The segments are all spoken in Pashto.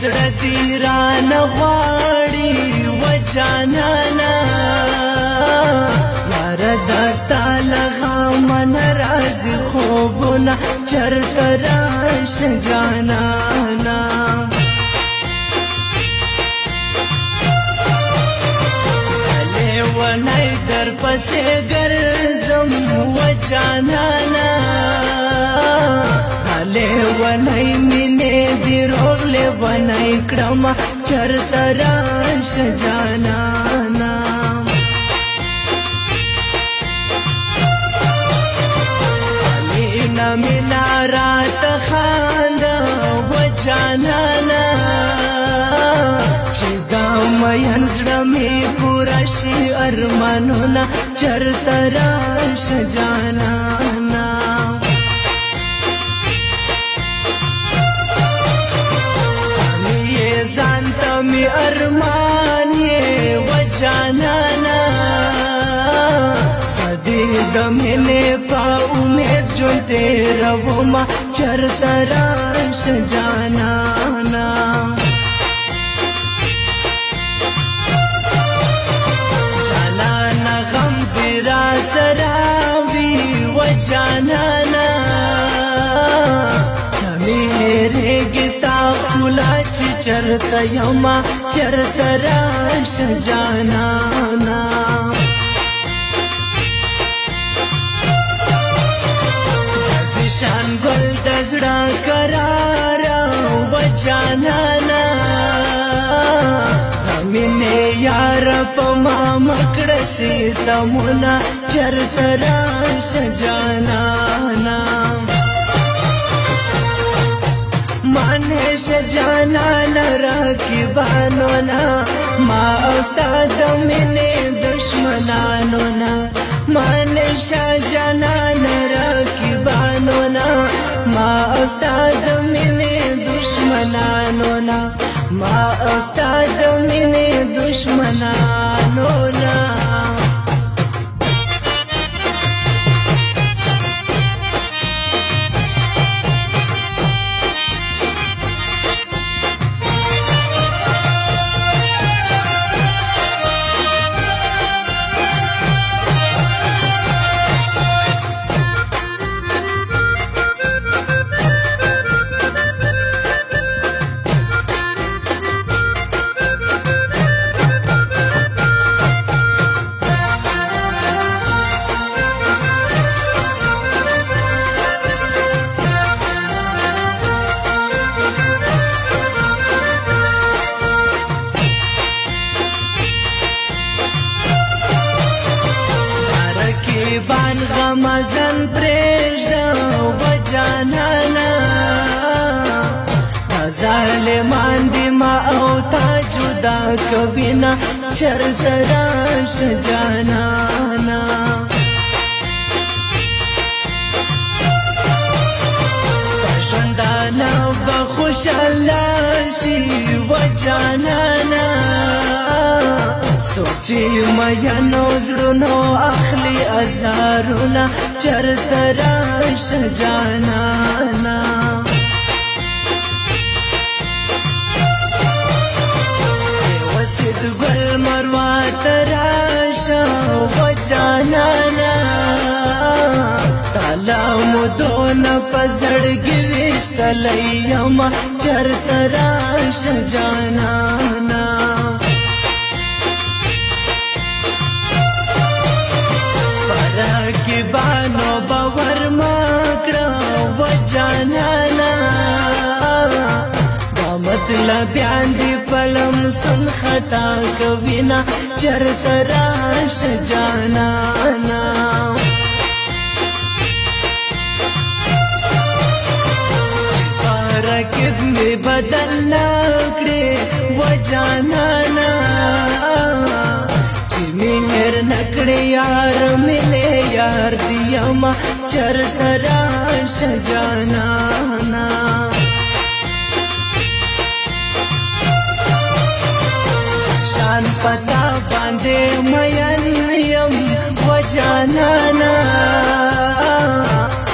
زړه دې رانه غواړي و جانانا یاره دا ستا له غمه نه راځي خوبونه چرته راشه جانانا ونای در پسې ګرځم و جانانا هلې ونای مینې دې روغلې ونای کړم چرته راشه جانانا مینا مینا راته خانده و جانانا چې دا مین زړه مې پوره شي ارمانونه چرته راشه جانانا مې ځان ته مې ارمان یې و جانانا صدې د مینې په امید ژوند تېرومه چرته راشه جانانا سراوی و جانانا میرے گستا پولا چی چرتا یما چرتا راش جانانا دزشان گل دزڑا کرارا و جانانا مینه یار په ما مکړه سیتمونه چرته راشه جانانا مانه شه جانانا راکیبانونا ما استاد مینه دشمنانونا مانه شه جانانا راکیبانونا ما استاد مینه دشمنانونا ما استاد مینه دشمنانونا بان غمزن پریږده و جانانا ظالمان دي ما او تا جدا کوینا چرته راشه جانانا ژوندانه به خوشحاله شي و جانانا سوچي مینو زړونو اخلي ازارونه چرته راشه جانانا وسید ګل مروت راشه و جانانا تالا مدون پزړګي وشتلې یم چرته راشه جانانا کی بانو باور مکړه و جانانا دا مطلب باندې پلم سن خطا کوینا چرته راشه جانانا رکب می بدل نکړې و جانانا میر نکړې یار ملې یار دیما چرته راشه جانانا شان پتا باندې مین یم و جانانا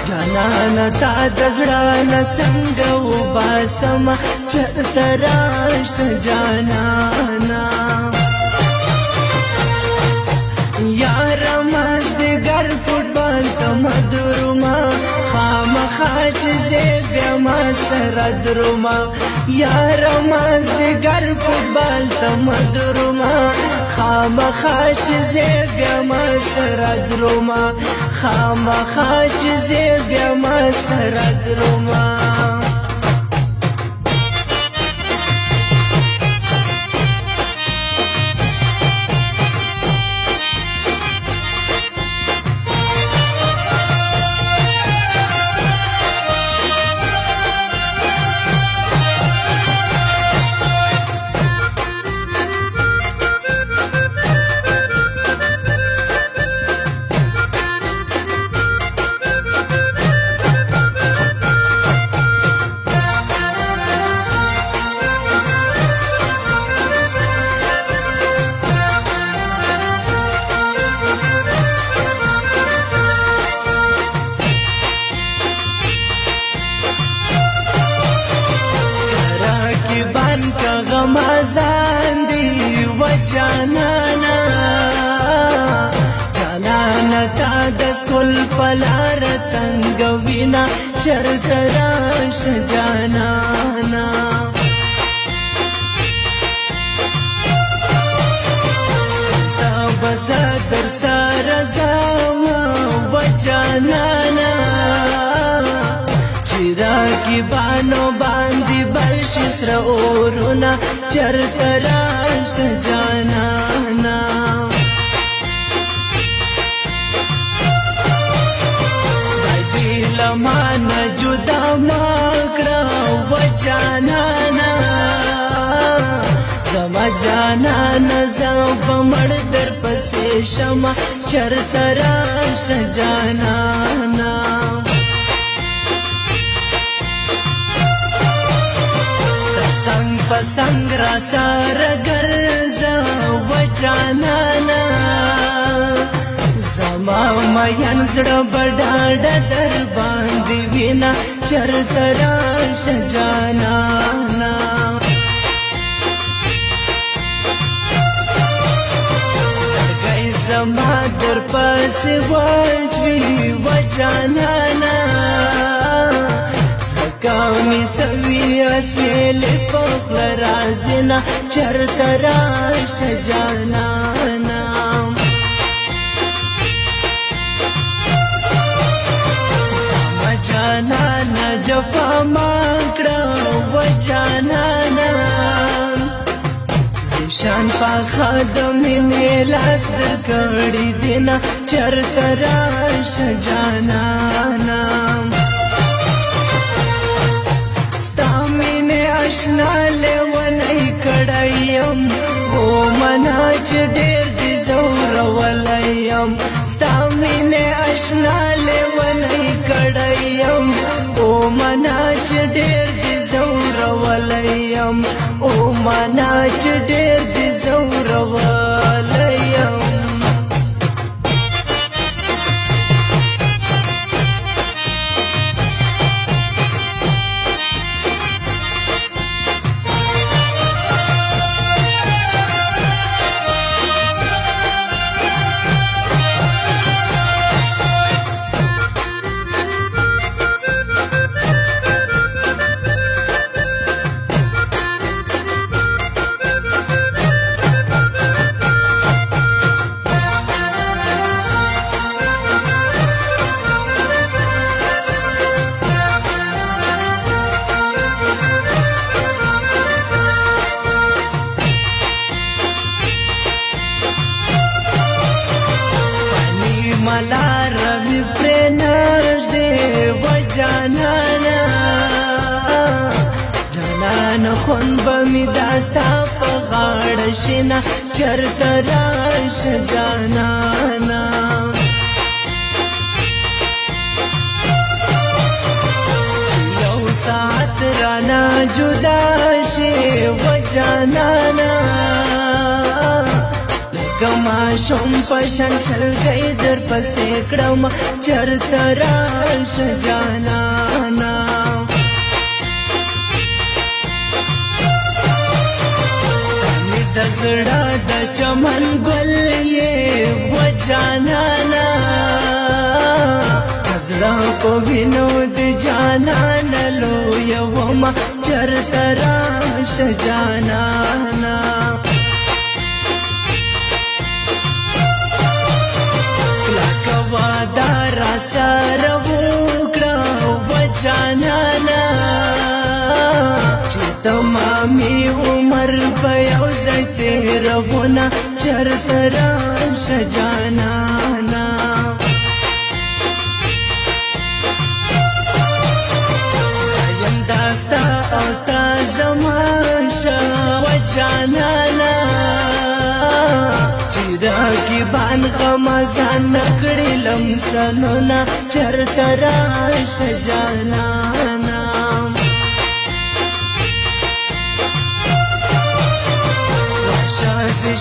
جانانا تا د زړه نه څنګه وباسمه چرته راشه جانانا یاره مازدیګر فوټبال ته مه درومه خامخا چې زه بیا ما سره درومه یاره مازدیګر فوټبال ته مه درومه خامخا چې زه بیا ما سره درومه خامخا چې زه بیا ما سره درومه غمازان دی و جانانا جانانا تا دسکل پلار تنگوینا چرته راشه جانانا بسا در سارا زاما و جانانا چراغی بانو باندی بلشی سر اورونا چرته راشه جانانا دای لمانا جدا ماکڑا و جانانا زما جانانا زما مړ در پسې شمه چرته راشه جانانا संग पसंग را سره ګرځه و جانانا زما مین زړه بډاډ در باندې وینا چرته راشه جانانا زړګی زما در پسې واجوي و جانانا کامی سوی اسویل پخل رازنا چرته راشه جانانا زما جانانا جفا ماکڑا و جانانا زیشان پا خادمی میلاس در کڑی دینا چرته راشه جانانا اشنا لیونی کڑیم او منا چه دیر دی زور ولیم ستا مینه اشنا لیونی کڑیم او منا چه دیر دی زور ولیم او منا چه دیر دی زور ولیم جانانا جانانا خون بمی داستا پا غاڑ شنا چرته راشه جانانا یو ساعت رانا جدا شی و جانانا لکما ماشوم پشان سلګی در پسې کړم چرته راشه جانانا د زړه د چمن ګل یې و جانانا زړه کو وینو د جانانا لوی وما چرته راشه جانانا کلکه وعده راسره وکړه و جانانا چې تمامي عمر په یو ځای تېروونه چرته راشه جانانا زه یم دا ستا او تا زما شه و جانانا چې رقیبان غمازان نکړي لمسنونه چرته راشه جانانا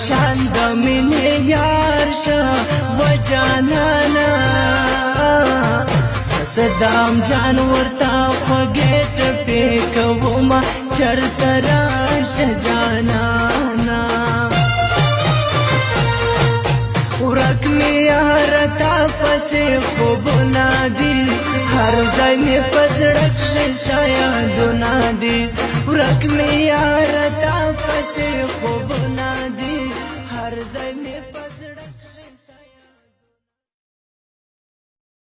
شان د مینې یار شه و جانانا صدام جان ورته خوږې ټپې کومه چرته راشه جانانا ورک مې یار تا پسې خوبونه دي هر ځای مې په زړه کښې ستا یادونه دي